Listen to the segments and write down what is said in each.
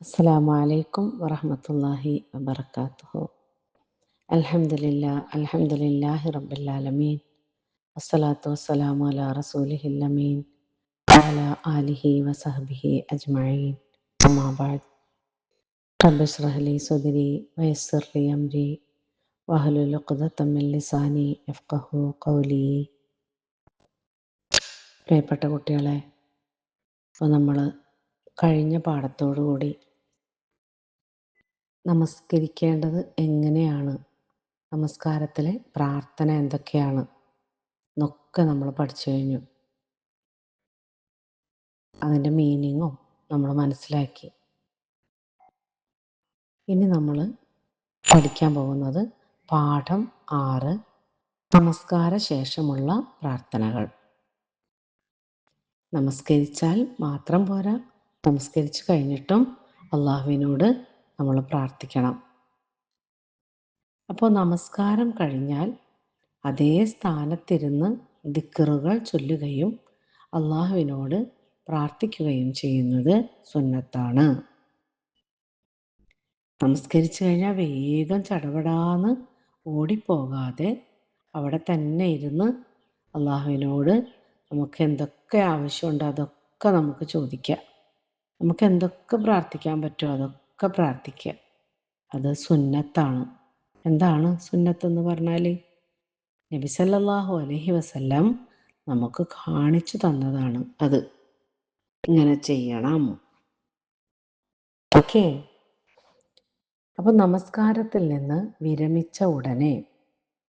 അസ്സലാമു അലൈക്കും വറഹ്മത്തുള്ളാഹി വബറകാതുഹു. അൽഹംദുലില്ലാഹി റബ്ബിൽ ആലമീൻ. വസ്സലാത്തു വസ്സലാമു അലാ റസൂലിഹിൽ അമീൻ വഅലാ ആലിഹി വസഹ്ബിഹി അജ്മഈൻ. അമ്മാ ബഅദ്. റബ്ബി ഇശ്റഹ് ലി സദ്രി വയസ്സിർ ലി അംരി വഹ്ലുൽ ഉഖ്ദതം മിൻ ലിസാനി യഫ്ഖഹു ഖൗലി. പ്രിയപ്പെട്ട കുട്ടികളെ, ഇപ്പോൾ നമ്മൾ കഴിഞ്ഞ പാഠത്തോടുകൂടി നമസ്കരിക്കേണ്ടത് എങ്ങനെയാണ്, നമസ്കാരത്തിലെ പ്രാർത്ഥന എന്തൊക്കെയാണ് എന്നൊക്കെ നമ്മൾ പഠിച്ചു കഴിഞ്ഞു. അതിൻ്റെ മീനിങ്ങും നമ്മൾ മനസ്സിലാക്കി. ഇനി നമ്മൾ പഠിക്കാൻ പോകുന്നത് പാഠം 6, നമസ്കാര ശേഷമുള്ള പ്രാർത്ഥനകൾ. നമസ്കരിച്ചാൽ മാത്രം പോരാ, നമസ്കരിച്ച് കഴിഞ്ഞിട്ടും അള്ളാഹുവിനോട് നമ്മൾ പ്രാർത്ഥിക്കണം. അപ്പോൾ നമസ്കാരം കഴിഞ്ഞാൽ അതേ സ്ഥാനത്തിരുന്ന് ദിക്റുകൾ ചൊല്ലുകയും അള്ളാഹുവിനോട് പ്രാർത്ഥിക്കുകയും ചെയ്യുന്നത് സുന്നത്താണ്. നമസ്കരിച്ചു കഴിഞ്ഞാൽ വേഗം ചടപടാന്ന് ഓടിപ്പോകാതെ അവിടെ തന്നെ ഇരുന്ന് അള്ളാഹുവിനോട് നമുക്ക് എന്തൊക്കെ ആവശ്യമുണ്ടോ അതൊക്കെ നമുക്ക് ചോദിക്കാം. നമുക്ക് എന്തൊക്കെ പ്രാർത്ഥിക്കാൻ പറ്റുമോ അതൊക്കെ പ്രാർത്ഥിക്കുക. അത് സുന്നത്താണ്. എന്താണ് സുന്നത്ത് എന്ന് പറഞ്ഞാൽ? നബി സല്ലല്ലാഹു അലൈഹി വസല്ലം നമുക്ക് കാണിച്ചു തന്നതാണ്. അത് ഇങ്ങനെ ചെയ്യണം. ഓക്കെ. അപ്പം നമസ്കാരത്തിൽ നിന്ന് വിരമിച്ച ഉടനെ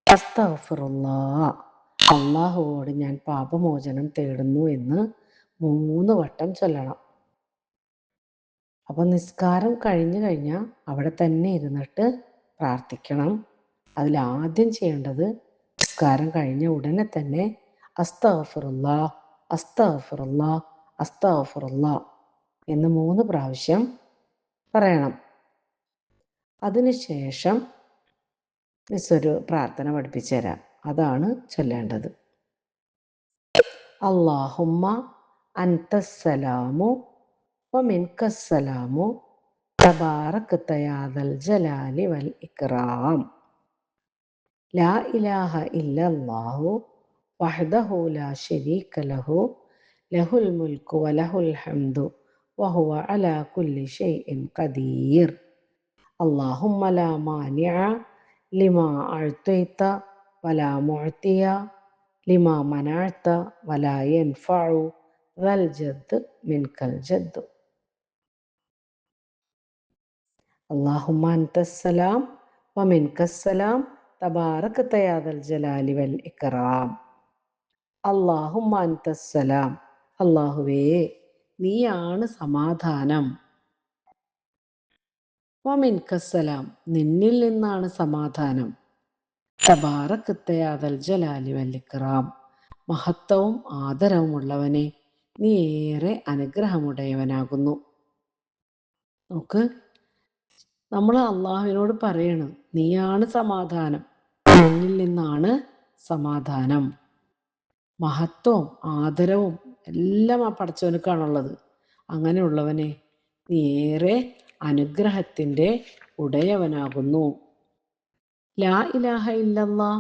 അസ്തഗ്ഫിറുല്ലാഹ്, അള്ളാഹുവോട് ഞാൻ പാപമോചനം തേടുന്നു എന്ന് 3 വട്ടം ചൊല്ലണം. അപ്പം നിസ്കാരം കഴിഞ്ഞു കഴിഞ്ഞാൽ അവിടെ തന്നെ ഇരുന്നിട്ട് പ്രാർത്ഥിക്കണം. അതിലാദ്യം ചെയ്യേണ്ടത് നിസ്കാരം കഴിഞ്ഞ ഉടനെ തന്നെ അസ്തഗ്ഫിറുല്ലാഹ് അസ്തഗ്ഫിറുല്ലാഹ് അസ്തഗ്ഫിറുല്ലാഹ് എന്ന് 3 പ്രാവശ്യം പറയണം. അതിനുശേഷം ഒരു പ്രാർത്ഥന പഠിപ്പിച്ചു തരാം. അതാണ് ചൊല്ലേണ്ടത്. അല്ലാഹുമ്മ അൻതസ്സലാമു വമിൻകസ്സലാമു തബാറക്ത യാ ദൽ ജലാലി വൽ ഇക്റാം. ലാ ഇലാഹ ഇല്ലല്ലാഹു വഹ്ദഹു ലാ ശരീക ലഹു ലഹുൽ മുൽക്കു വലഹുൽ ഹംദു വഹുവ അലാ കുല്ലി ഷൈഇൻ ഖദീർ. അല്ലാഹുമ്മ ലാ മാനിഅ ലിമാ അഅ്തൈത വലാ മുഅ്തിയ ലിമാ മനഅത വലാ യൻഫഉ ദൽ ജദ്ദ് മിൻകൽ ജദ്ദ്. അല്ലാഹുമ്മ അൻതസ്സലാം വമിൻകസ്സലാം തബാറക്ത യാ ദൽ ജലാലി വൽ ഇക്റാം. അല്ലാഹുമ്മ അൻതസ്സലാം, അല്ലാഹുവേ നീയാണ് സമാധാനം. വമിൻകസ്സലാം, നിന്നിൽ നിന്നാണ് സമാധാനം. തബാറക്ത യാ ദൽ ജലാലി വൽ ഇക്റാം, മഹത്വവും ആദരവുമുള്ളവനെ നീ ഏറെ അനുഗ്രഹമുടയവനാകുന്നു. നമുക്ക് നമ്മൾ അള്ളാഹുവിനോട് പറയണം, നീയാണ് സമാധാനം, നിന്നിൽ നിന്നാണ് സമാധാനം. മഹത്വവും ആദരവും എല്ലാം ആ പടച്ചവനുക്കാണുള്ളത്. അങ്ങനെയുള്ളവനെ നീ ഏറെ അനുഗ്രഹത്തിൻ്റെ ഉടയവനാകുന്നു. ലാ ഇലാഹ ഇല്ലല്ലാ,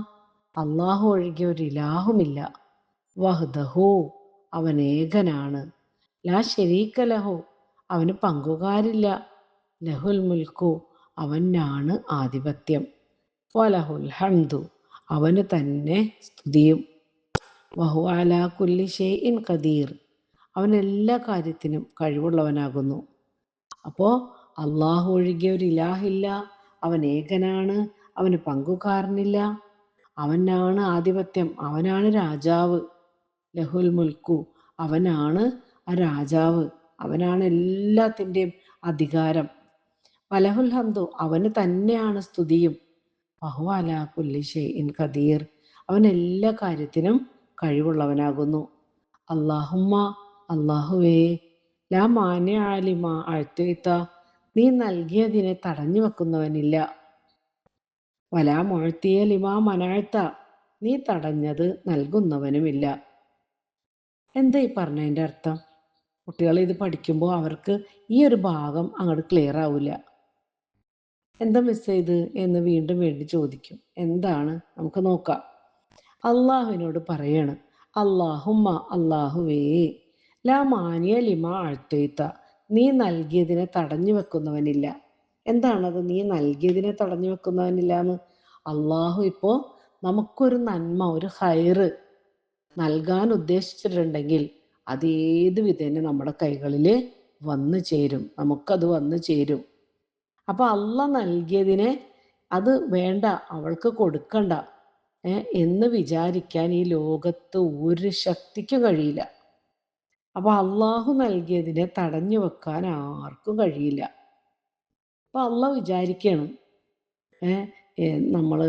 അള്ളാഹു ഒഴികെ ഒരു ഇലാഹുമില്ല. വഹ്ദഹു, അവൻ ഏകനാണ്. ലാ ശരീക ലഹു, അവന് പങ്കുകാരില്ല. ലഹുൽ മുൽക്കു, അവനാണ് ആധിപത്യം. വലഹുൽ ഹംദു, അവന് തന്നെ സ്തുതിയും. വഹുവ അലാ കുല്ലി ഷൈഇൻ ഖദീർ, അവൻ എല്ലാ കാര്യത്തിനും കഴിവുള്ളവനാകുന്നു. അപ്പോൾ അള്ളാഹു ഒഴികെ ഒരു ഇലാഹില്ല, അവൻ ഏകനാണ്, അവന് പങ്കുകാരനില്ല, അവനാണ് ആധിപത്യം, അവനാണ് രാജാവ്. ലഹുൽ മുൽക്കു, അവനാണ് ആ രാജാവ്, അവനാണ് എല്ലാത്തിൻ്റെയും അധികാരം. വലഹുൽ ഹംദു, അവന് തന്നെയാണ് സ്തുതിയും. വഹുവ അലാ കുല്ലി ഷൈഇൻ ഖദീർ, അവൻ എല്ലാ കാര്യത്തിനും കഴിവുള്ളവനാകുന്നു. അല്ലാഹുമ്മ, അല്ലാഹുവേ, ലാ മാനിഅ ലിമാ അഅ്തൈത, നീ നൽകിയതിനെ തടഞ്ഞു വെക്കുന്നവനില്ല. വലാ മുഅ്തിയ ലിമാ മനഅത, നീ തടഞ്ഞത് നൽകുന്നവനുമില്ല. എന്താ ഈ പറഞ്ഞതിൻ്റെ അർത്ഥം? കുട്ടികൾ ഇത് പഠിക്കുമ്പോൾ അവർക്ക് ഈ ഒരു ഭാഗം അങ്ങോട്ട് ക്ലിയർ ആവില്ല. എന്താ മിസ് ചെയ്ത് എന്ന് വീണ്ടും വീണ്ടും ചോദിക്കും. എന്താണ്? നമുക്ക് നോക്കാം. അള്ളാഹുവിനോട് പറയാണ്, അല്ലാഹുമ്മ അല്ലാഹുവേ ലാ മാനിയ ലിമ അഴ്ത്തേത്ത, നീ നൽകിയതിനെ തടഞ്ഞു വെക്കുന്നവനില്ല. എന്താണത്? നീ നൽകിയതിനെ തടഞ്ഞു വെക്കുന്നവനില്ല എന്ന്. അള്ളാഹു ഇപ്പോൾ നമുക്കൊരു നന്മ, ഒരു ഹൈറ് നൽകാൻ ഉദ്ദേശിച്ചിട്ടുണ്ടെങ്കിൽ അത് ഏത് വിധേന നമ്മുടെ കൈകളിൽ വന്നു ചേരും, നമുക്കത് വന്നു ചേരും. അപ്പൊ അള്ള നൽകിയതിനെ അത് വേണ്ട, അവൾക്ക് കൊടുക്കണ്ട എന്ന് വിചാരിക്കാൻ ഈ ലോകത്ത് ഒരു ശക്തിക്കും കഴിയില്ല. അപ്പൊ അള്ളാഹു നൽകിയതിനെ തടഞ്ഞു വെക്കാൻ ആർക്കും കഴിയില്ല. അപ്പൊ അള്ള വിചാരിക്കണം, നമ്മൾ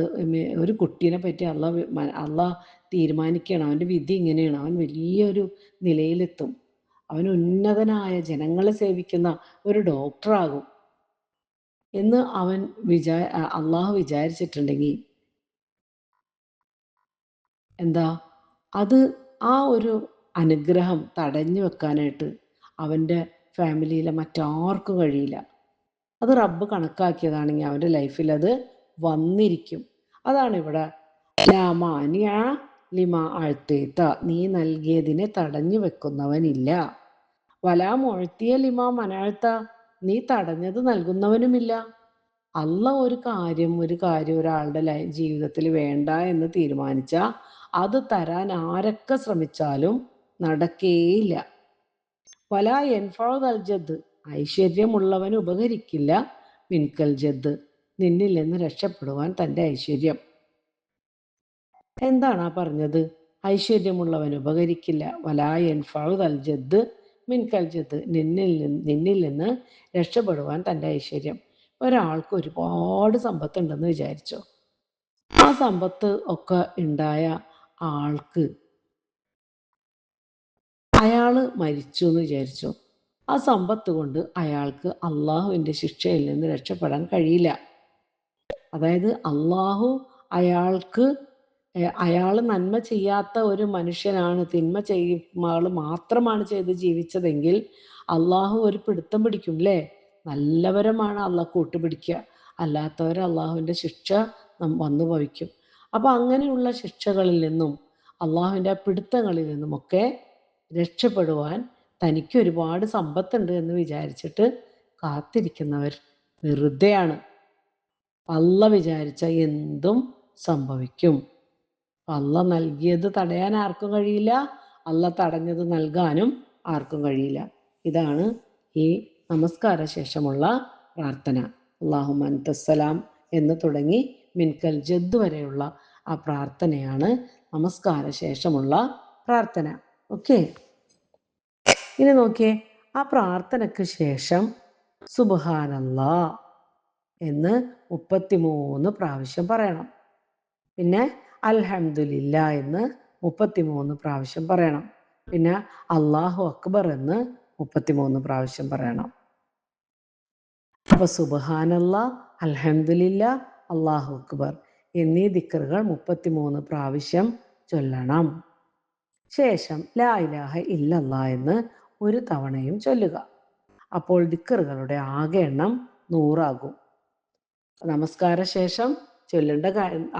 ഒരു കുട്ടീനെ പറ്റി അള്ള തീരുമാനിക്കണം, അവൻ്റെ വിധി ഇങ്ങനെയാണ്, അവൻ വലിയൊരു നിലയിലെത്തും, അവൻ ഉന്നതനായ ജനങ്ങളെ സേവിക്കുന്ന ഒരു ഡോക്ടറാകും എന്ന് അവൻ അള്ളാഹു വിചാരിച്ചിട്ടുണ്ടെങ്കിൽ എന്താ, അത് ആ ഒരു അനുഗ്രഹം തടഞ്ഞു വെക്കാനായിട്ട് അവൻ്റെ ഫാമിലിയിലെ മറ്റാർക്കും കഴിയില്ല. അത് റബ്ബ് കണക്കാക്കിയതാണെങ്കിൽ അവൻ്റെ ലൈഫിൽ അത് വന്നിരിക്കും. അതാണ് ഇവിടെ ലാമാനിയ ലിമ അഴ്ത്തേത്ത, നീ നൽകിയതിനെ തടഞ്ഞു വെക്കുന്നവനില്ല. വലാ മൊഴത്തിയ ലിമ മനാഴ്ത്ത, നീ തടഞ്ഞത് നൽകുന്നവനുമില്ല. അള്ള ഒരു കാര്യം ഒരാളുടെ ജീവിതത്തിൽ വേണ്ട എന്ന് തീരുമാനിച്ചാൽ അത് തരാൻ ആരൊക്കെ ശ്രമിച്ചാലും നടക്കേയില്ല. വലാ യൻഫഉ ദൽ ജദ്, ഐശ്വര്യമുള്ളവൻ ഉപകരിക്കില്ല മിൻകൽ ജദ്, നിന്നിൽ നിന്ന് രക്ഷപ്പെടുവാൻ തൻ്റെ ഐശ്വര്യം. എന്താണ് ആ പറഞ്ഞത്? ഐശ്വര്യമുള്ളവൻ ഉപകരിക്കില്ല. വലാ യൻഫഉ ദൽ ജദ് മിൻകൽ ജദ്, നിന്നിൽ നിന്ന് രക്ഷപ്പെടുവാൻ തൻ്റെ ഐശ്വര്യം. ഒരാൾക്ക് ഒരുപാട് സമ്പത്തുണ്ടെന്ന് വിചാരിച്ചോ. ആ സമ്പത്ത് ഒക്കെ ഉണ്ടായ ആൾക്ക് അയാൾ മരിച്ചു എന്ന് വിചാരിച്ചു. ആ സമ്പത്ത് കൊണ്ട് അയാൾക്ക് അള്ളാഹുവിൻ്റെ ശിക്ഷയിൽ നിന്ന് രക്ഷപ്പെടാൻ കഴിയില്ല. അതായത് അള്ളാഹു അയാൾ നന്മ ചെയ്യാത്ത ഒരു മനുഷ്യനാണ്, തിന്മ ചെയ്യുമ്പോൾ മാത്രമാണ് ചെയ്ത് ജീവിച്ചതെങ്കിൽ അള്ളാഹു ഒരു പിടുത്തം പിടിക്കും അല്ലേ? നല്ലവരമാണ് അള്ളാഹ് കൂട്ടുപിടിക്കുക, അല്ലാത്തവരെ അള്ളാഹുവിൻ്റെ ശിക്ഷ വന്നു ഭവിക്കും. അപ്പം അങ്ങനെയുള്ള ശിക്ഷകളിൽ നിന്നും അള്ളാഹുവിൻ്റെ പിടുത്തങ്ങളിൽ നിന്നുമൊക്കെ രക്ഷപ്പെടുവാൻ തനിക്ക് ഒരുപാട് സമ്പത്തുണ്ട് എന്ന് വിചാരിച്ചിട്ട് കാത്തിരിക്കുന്നവർ വെറുതെയാണ്. അള്ള വിചാരിച്ച എന്തും സംഭവിക്കും. അള്ള നൽകിയത് തടയാൻ ആർക്കും കഴിയില്ല, അള്ള തടഞ്ഞത് നൽകാനും ആർക്കും കഴിയില്ല. ഇതാണ് ഈ നമസ്കാര ശേഷമുള്ള പ്രാർത്ഥന. അല്ലാഹുമ്മ അൻതസ്സലാം എന്ന് തുടങ്ങി മിൻകൽ ജദ് വരെയുള്ള ആ പ്രാർത്ഥനയാണ് നമസ്കാര ശേഷമുള്ള പ്രാർത്ഥന. ഓക്കെ, ഇനി നോക്കിയേ, ആ പ്രാർത്ഥനയ്ക്ക് ശേഷം സുബ്ഹാനല്ലാ എന്ന് 33 പ്രാവശ്യം പറയണം. പിന്നെ അൽഹംദുലില്ല എന്ന് 33 പ്രാവശ്യം പറയണം. പിന്നെ അല്ലാഹു അക്ബർ എന്ന് 33 പ്രാവശ്യം പറയണം. അപ്പൊ സുബ്ഹാനല്ലാ, അൽഹംദുലില്ല, അല്ലാഹു അക്ബർ എന്നീ ദിക്റുകൾ 33 പ്രാവശ്യം ചൊല്ലണം. ശേഷം ലാ ഇലാഹ ഇല്ലല്ലാ എന്ന് ഒരു തവണയും ചൊല്ലുക. അപ്പോൾ ദിക്റുകളുടെ ആകെ എണ്ണം 100 ആകും. നമസ്കാര ശേഷം ചൊല്ലേണ്ട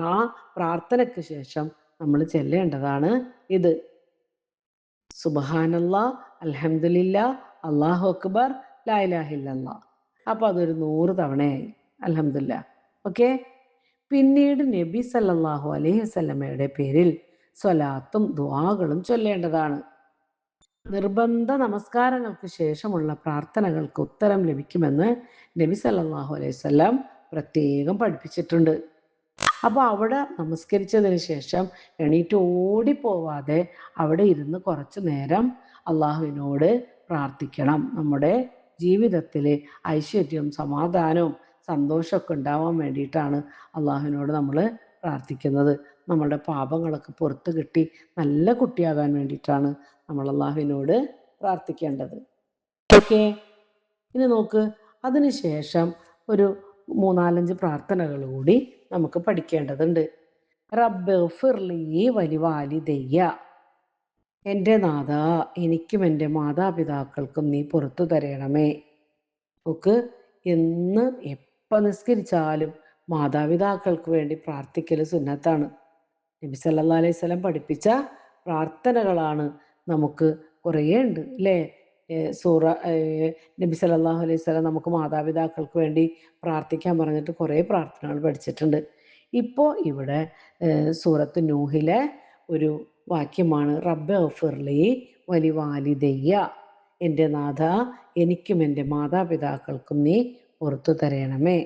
ആ പ്രാർത്ഥനയ്ക്ക് ശേഷം നമ്മൾ ചൊല്ലേണ്ടതാണ് ഇത്. സുബ്ഹാനല്ലാ, അൽഹംദുലില്ലാ, അല്ലാഹു അക്ബർ, ലാ ഇലാഹ ഇല്ലല്ലാ. അപ്പോൾ അതൊരു 100 തവണയായി. അൽഹംദുലില്ലാ. ഓക്കെ. പിന്നീട് നബി സല്ലല്ലാഹു അലൈഹി വസല്ലമയുടെ പേരിൽ സ്വലാത്തും ദുആകളും ചൊല്ലേണ്ടതാണ്. നിർബന്ധ നമസ്കാരങ്ങൾക്ക് ശേഷമുള്ള പ്രാർത്ഥനകൾക്ക് ഉത്തരം ലഭിക്കുമെന്ന് നബി സല്ലല്ലാഹു അലൈഹി വസല്ലം പ്രത്യേകം പഠിപ്പിച്ചിട്ടുണ്ട്. അപ്പോൾ അവിടെ നമസ്കരിച്ചതിന് ശേഷം എണീറ്റ് ഓടിപ്പോവാതെ അവിടെ ഇരുന്ന് കുറച്ചു നേരം അള്ളാഹുവിനോട് പ്രാർത്ഥിക്കണം. നമ്മുടെ ജീവിതത്തിൽ ഐശ്വര്യവും സമാധാനവും സന്തോഷമൊക്കെ ഉണ്ടാവാൻ വേണ്ടിയിട്ടാണ് അള്ളാഹുവിനോട് നമ്മൾ പ്രാർത്ഥിക്കുന്നത്. നമ്മളുടെ പാപങ്ങളൊക്കെ പുറത്ത് കിട്ടി നല്ല കുട്ടിയാകാൻ വേണ്ടിയിട്ടാണ് നമ്മൾ അള്ളാഹുവിനോട് പ്രാർത്ഥിക്കേണ്ടത്. ഓക്കെ, ഇനി നോക്ക്, അതിനുശേഷം ഒരു 3-4 പ്രാർത്ഥനകൾ കൂടി നമുക്ക് പഠിക്കേണ്ടതുണ്ട്. റബ്ബിഗ്ഫിർലി വലിവാലിദയ്യ, എൻ്റെ നാഥ, എനിക്കും എൻ്റെ മാതാപിതാക്കൾക്കും നീ പുറത്തു തരണമേ. നമുക്ക് എന്ന് എപ്പോൾ നിസ്കരിച്ചാലും മാതാപിതാക്കൾക്ക് വേണ്ടി പ്രാർത്ഥിക്കൽ സുന്നത്താണ്. നബി സല്ലല്ലാഹു അലൈഹി വസല്ലം പഠിപ്പിച്ച പ്രാർത്ഥനകളാണ് നമുക്ക് കുറേ ഉണ്ട് അല്ലേ? നബി സല്ലല്ലാഹു അലൈഹി വസല്ലം നമുക്ക് മാതാപിതാക്കൾക്ക് വേണ്ടി പ്രാർത്ഥിക്കാൻ പറഞ്ഞിട്ട് കുറേ പ്രാർത്ഥനകൾ പഠിച്ചിട്ടുണ്ട്. ഇപ്പോൾ ഇവിടെ സൂറത്ത് നൂഹിലെ ഒരു വാക്യമാണ് റബ്ബ് ഗഫിർലി വലി വാലിദയ്യ, എൻ്റെ നാഥ എനിക്കും എൻ്റെ മാതാപിതാക്കൾക്കും നീ പുറത്തു തരണമേ.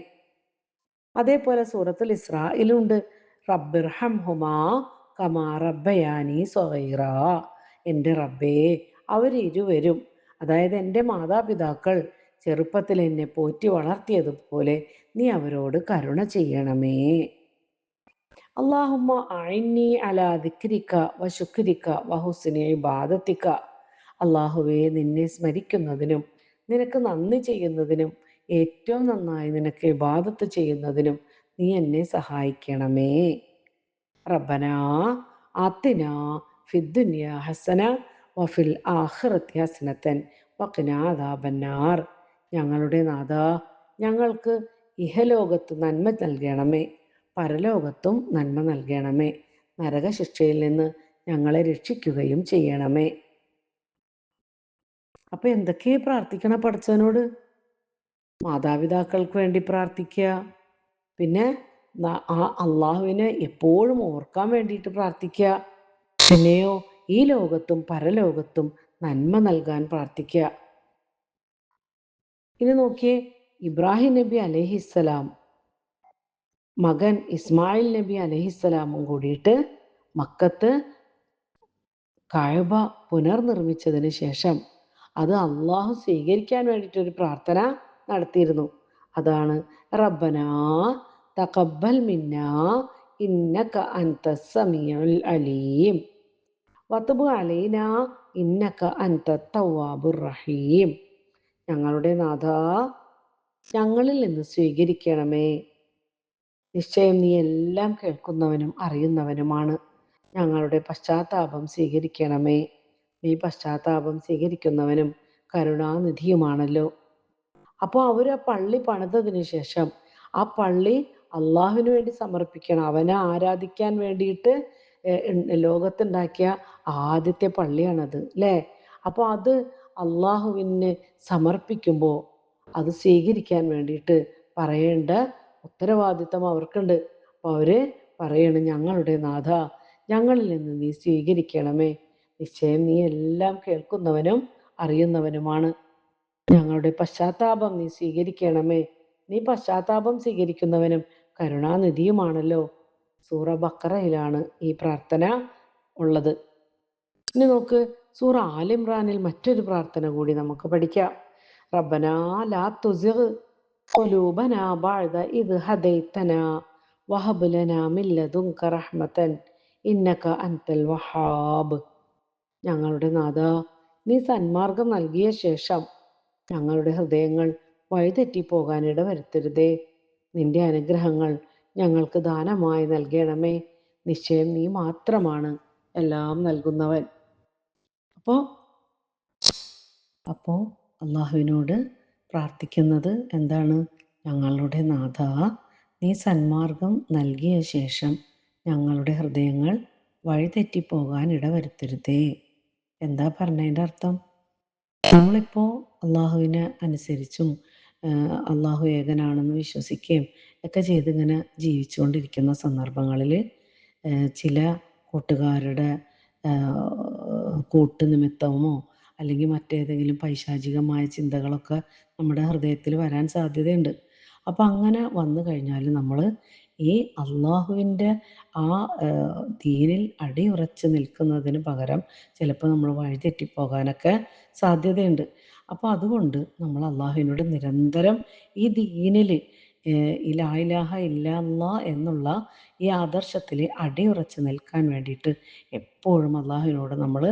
അതേപോലെ സൂറത്തുൽ ഇസ്രായിലുണ്ട് റബ്ബിർഹംഹുമാ കമാ റബ്ബയാനി സ്വഗീറാ, എൻ്റെ റബ്ബേ അവരിരുവരും, അതായത് എൻ്റെ മാതാപിതാക്കൾ ചെറുപ്പത്തിൽ എന്നെ പോറ്റി വളർത്തിയതുപോലെ നീ അവരോട് കരുണ ചെയ്യണമേ. അല്ലാഹുമ്മ അഇന്നി അലാ ദിക്രിക വശുക്രിക വഹുസ്നി ഇബാദത്തിക, അല്ലാഹുവേ നിന്നെ സ്മരിക്കുന്നതിനും നിനക്ക് നന്ദി ചെയ്യുന്നതിനും ഏറ്റവും നന്നായി നിനക്ക് ഇബാദത്ത് ചെയ്യുന്നതിനും നീ എന്നെ സഹായിക്കണമേ. റബ്ബനാ ആത്തിനാ ഫിദ്ദുനിയ ഹസന വഫിൽ ആഖിറത്തി ഹസനത്തൻ വഖിനാ അദാബന്നാർ, ഞങ്ങളുടെ നാഥ ഞങ്ങൾക്ക് ഇഹലോകത്ത് നന്മ നൽകണമേ, പരലോകത്തും നന്മ നൽകണമേ, നരകശിക്ഷയിൽ നിന്ന് ഞങ്ങളെ രക്ഷിക്കുകയും ചെയ്യണമേ. അപ്പൊ എന്തൊക്കെയാ പ്രാർത്ഥിക്കണ പടച്ചവനോട്? മാതാപിതാക്കൾക്ക് വേണ്ടി പ്രാർത്ഥിക്കുക, പിന്നെ ആ അള്ളാഹുവിനെ എപ്പോഴും ഓർക്കാൻ വേണ്ടിയിട്ട് പ്രാർത്ഥിക്കുക, പിന്നെയോ ഈ ലോകത്തും പരലോകത്തും നന്മ നൽകാൻ പ്രാർത്ഥിക്കുക. ഇനി നോക്കിയേ, ഇബ്രാഹിം നബി അലൈഹിസ്സലാം മകൻ ഇസ്മായിൽ നബി അലൈഹിസ്സലാമും കൂടിയിട്ട് മക്കത്ത് കഅബ പുനർനിർമ്മിച്ചതിന് ശേഷം അത് അള്ളാഹു സ്വീകരിക്കാൻ വേണ്ടിയിട്ടൊരു പ്രാർത്ഥന നടത്തിയിരുന്നു. അതാണ് റബ്ബനാ തഖബ്ബൽ മിന്നാ ഇന്നക അൻതസ് സമീഉൽ അലീം വതുബ് അലൈനാ ഇന്നക അൻതത് തവ്വാബുർ റഹീം, ഞങ്ങളുടെ നാഥ ഞങ്ങളിൽ നിന്ന് സ്വീകരിക്കണമേ, നിശ്ചയം നീ എല്ലാം കേൾക്കുന്നവനും അറിയുന്നവനുമാണ്, ഞങ്ങളുടെ പശ്ചാത്താപം സ്വീകരിക്കണമേ, നീ പശ്ചാത്താപം സ്വീകരിക്കുന്നവനും കരുണാനിധിയുമാണല്ലോ. അപ്പോൾ അവർ ആ പള്ളി പണിതതിന് ശേഷം ആ പള്ളി അള്ളാഹുവിന് വേണ്ടി സമർപ്പിക്കണം, അവനെ ആരാധിക്കാൻ വേണ്ടിയിട്ട് ലോകത്തുണ്ടാക്കിയ ആദ്യത്തെ പള്ളിയാണത് അല്ലേ? അപ്പോൾ അത് അള്ളാഹുവിന് സമർപ്പിക്കുമ്പോൾ അത് സ്വീകരിക്കാൻ വേണ്ടിയിട്ട് പറയേണ്ട ഉത്തരവാദിത്തം അവർക്കുണ്ട്. അപ്പോൾ അവര് പറയണം, ഞങ്ങളുടെ നാഥ ഞങ്ങളിൽ നിന്ന് നീ സ്വീകരിക്കണമേ, നിശ്ചയം നീ എല്ലാം കേൾക്കുന്നവനും അറിയുന്നവനുമാണ്, ഞങ്ങളുടെ പശ്ചാത്താപം നീ സ്വീകരിക്കണമേ, നീ പശ്ചാത്താപം സ്വീകരിക്കുന്നവനും കരുണാനിധിയുമാണല്ലോ. സൂറ ബക്കറയിലാണ് ഈ പ്രാർത്ഥന ഉള്ളത്. ഇനി നോക്ക്, സൂറ ആലിമ്രാനിൽ മറ്റൊരു പ്രാർത്ഥന കൂടി നമുക്ക് പഠിക്കാം. റബ്ബനാ ലാ തുസിഗ് ഖുലൂബനാ ബഅദ ഇദ് ഹദൈതനാ വഹബ് ലനാ മിൻ ലദുൻക റഹ്മതൻ ഇന്നക അൻതൽ വഹാബ്, ഞങ്ങളുടെ നാഥ നീ സന്മാർഗം നൽകിയ ശേഷം ഞങ്ങളുടെ ഹൃദയങ്ങൾ വഴിതെറ്റിപ്പോകാൻ ഇടവരുത്തരുതേ, നിന്റെ അനുഗ്രഹങ്ങൾ ഞങ്ങൾക്ക് ദാനമായി നൽകണമേ, നിശ്ചയം നീ മാത്രമാണ് എല്ലാം നൽകുന്നവൻ. അപ്പോൾ അള്ളാഹുവിനോട് പ്രാർത്ഥിക്കുന്നത് എന്താണ്? ഞങ്ങളുടെ നാഥ നീ സന്മാർഗം നൽകിയ ശേഷം ഞങ്ങളുടെ ഹൃദയങ്ങൾ വഴിതെറ്റിപ്പോകാൻ ഇടവരുത്തരുതേ. എന്താ പറഞ്ഞതിൻ്റെ അർത്ഥം? നമ്മളിപ്പോൾ അള്ളാഹുവിനെ അനുസരിച്ചും അള്ളാഹു ഏകനാണെന്ന് വിശ്വസിക്കുകയും ഒക്കെ ചെയ്തിങ്ങനെ ജീവിച്ചുകൊണ്ടിരിക്കുന്ന സന്ദർഭങ്ങളിൽ ചില കൂട്ടുകാരുടെ കൂട്ടുനിമിത്തമോ അല്ലെങ്കിൽ മറ്റേതെങ്കിലും പൈശാചികമായ ചിന്തകളൊക്കെ നമ്മുടെ ഹൃദയത്തിൽ വരാൻ സാധ്യതയുണ്ട്. അപ്പം അങ്ങനെ വന്നു കഴിഞ്ഞാൽ നമ്മൾ ഈ അള്ളാഹുവിൻ്റെ ആ ദീനിൽ അടിയുറച്ച് നിൽക്കുന്നതിന് പകരം ചിലപ്പോൾ നമ്മൾ വഴിതെറ്റിപ്പോകാനൊക്കെ സാധ്യതയുണ്ട്. അപ്പോൾ അതുകൊണ്ട് നമ്മൾ അള്ളാഹുവിനോട് നിരന്തരം ഈ ദീനിൽ ലാ ഇലാഹ ഇല്ലല്ലാ എന്നുള്ള ഈ ആദർശത്തിൽ അടിയുറച്ച് നിൽക്കാൻ വേണ്ടിയിട്ട് എപ്പോഴും അള്ളാഹുവിനോട് നമ്മൾ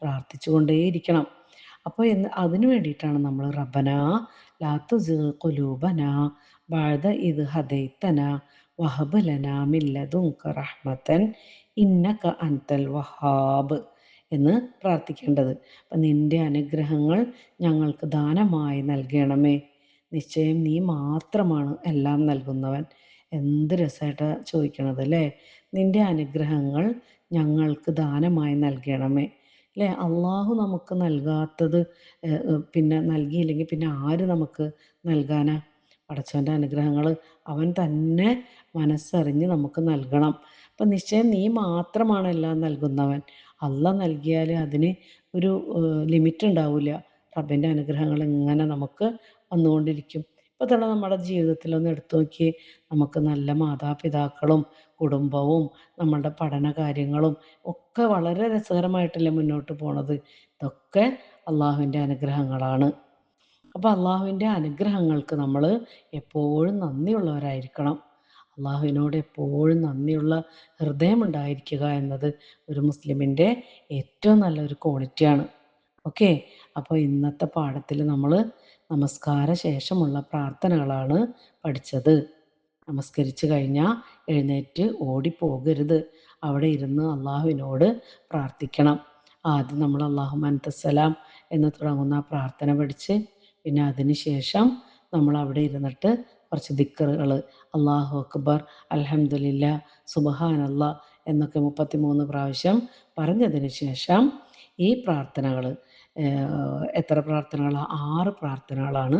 പ്രാർത്ഥിച്ചു കൊണ്ടേയിരിക്കണം. അപ്പോൾ അതിനു വേണ്ടിയിട്ടാണ് നമ്മൾ റബ്ബനാ ലാ തുസിഗ് ഖുലൂബനാ ബഅദ ഇദ് ഹദൈതനാ വഹബ് ലനാ മിൻ ലദുൻക റഹ്മതൻ ഇന്നക അൻതൽ വഹാബ് എന്ന് പ്രാർത്ഥിക്കേണ്ടത്. അപ്പം നിൻ്റെ അനുഗ്രഹങ്ങൾ ഞങ്ങൾക്ക് ദാനമായി നൽകണമേ. നിശ്ചയം നീ മാത്രമാണ് എല്ലാം നൽകുന്നവൻ. എന്ത് രസമായിട്ടാണ് ചോദിക്കണത് അല്ലേ? നിൻ്റെ അനുഗ്രഹങ്ങൾ ഞങ്ങൾക്ക് ദാനമായി നൽകണമേ. അല്ലേ? അള്ളാഹു നമുക്ക് നൽകാത്തത് പിന്നെ നൽകിയില്ലെങ്കിൽ പിന്നെ ആര് നമുക്ക് നൽകാനാ? പടച്ചവൻ്റെ അനുഗ്രഹങ്ങൾ അവൻ തന്നെ മനസ്സറിഞ്ഞ് നമുക്ക് നൽകണം. അപ്പം നിശ്ചയം നീ മാത്രമാണ് എല്ലാം നൽകുന്നവൻ. അള്ളാഹ് നൽകിയാൽ അതിന് ഒരു ലിമിറ്റ് ഉണ്ടാവില്ല. റബ്ബിൻ്റെ അനുഗ്രഹങ്ങൾ ഇങ്ങനെ നമുക്ക് വന്നുകൊണ്ടിരിക്കും. ഇപ്പോൾ തന്നെ നമ്മുടെ ജീവിതത്തിലൊന്ന് എടുത്തു നോക്കി. നമുക്ക് നല്ല മാതാപിതാക്കളും കുടുംബവും നമ്മളുടെ പഠന കാര്യങ്ങളും ഒക്കെ വളരെ രസകരമായിട്ടല്ലേ മുന്നോട്ട് പോണത്. ഇതൊക്കെ അള്ളാഹുവിൻ്റെ അനുഗ്രഹങ്ങളാണ്. അപ്പോൾ അള്ളാഹുവിൻ്റെ അനുഗ്രഹങ്ങൾക്ക് നമ്മൾ എപ്പോഴും നന്ദിയുള്ളവരായിരിക്കണം. അള്ളാഹുവിനോട് എപ്പോഴും നന്ദിയുള്ള ഹൃദയമുണ്ടായിരിക്കുക എന്നത് ഒരു മുസ്ലിമിൻ്റെ ഏറ്റവും നല്ലൊരു ക്വാളിറ്റിയാണ്. ഓക്കെ. അപ്പോൾ ഇന്നത്തെ പാഠത്തിൽ നമ്മൾ നമസ്കാര ശേഷമുള്ള പ്രാർത്ഥനകളാണ് പഠിച്ചത്. നമസ്കരിച്ച് കഴിഞ്ഞാൽ എഴുന്നേറ്റ് ഓടിപ്പോകരുത്. അവിടെ ഇരുന്ന് അള്ളാഹുവിനോട് പ്രാർത്ഥിക്കണം. ആദ്യം നമ്മൾ അല്ലാഹുമ്മ അൻതസ്സലാം എന്ന് തുടങ്ങുന്ന പ്രാർത്ഥന പഠിച്ച് പിന്നെ അതിന് ശേഷം നമ്മൾ അവിടെ ഇരുന്നിട്ട് കുറച്ച് ദിക്റുകൾ അല്ലാഹു അക്ബർ, അൽഹംദുലില്ലാ, സുബ്ഹാനല്ലാ എന്നൊക്കെ 33 പ്രാവശ്യം പറഞ്ഞതിന് ശേഷം ഈ പ്രാർത്ഥനകൾ എത്ര പ്രാർത്ഥനകളാണ്? 6 പ്രാർത്ഥനകളാണ്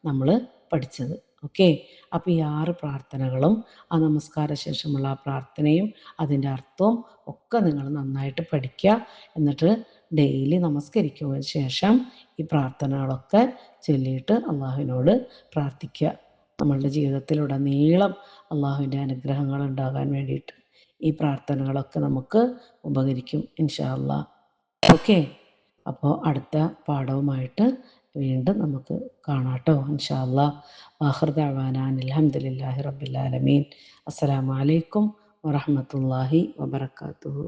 നമ്മൾ പഠിച്ചത്. ഓക്കെ. അപ്പോൾ ഈ 6 പ്രാർത്ഥനകളും ആ നമസ്കാര ശേഷമുള്ള ആ പ്രാർത്ഥനയും അതിൻ്റെ അർത്ഥവും ഒക്കെ നിങ്ങൾ നന്നായിട്ട് പഠിക്കുക. എന്നിട്ട് ഡെയിലി നമസ്കരിക്കുന്നതിന് ശേഷം ഈ പ്രാർത്ഥനകളൊക്കെ ചൊല്ലിയിട്ട് അള്ളാഹുവിനോട് പ്രാർത്ഥിക്കുക. നമ്മളുടെ ജീവിതത്തിലുടനീളം അള്ളാഹുവിൻ്റെ അനുഗ്രഹങ്ങൾ ഉണ്ടാകാൻ വേണ്ടിയിട്ട് ഈ പ്രാർത്ഥനകളൊക്കെ നമുക്ക് ഉപകരിക്കും ഇൻഷാ അള്ളാ. ഓക്കെ. അപ്പോൾ അടുത്ത പാഠവുമായിട്ട് വീണ്ടും നമുക്ക് കാണാട്ടോ ഇൻഷാ അള്ളാ. ആഖിർ ദഅവാനാ അൽഹംദുലില്ലാഹി റബ്ബിൽ ആലമീൻ. അസ്സലാമു അലൈക്കും വറഹ്മത്തുള്ളാഹി വബറകാതുഹു.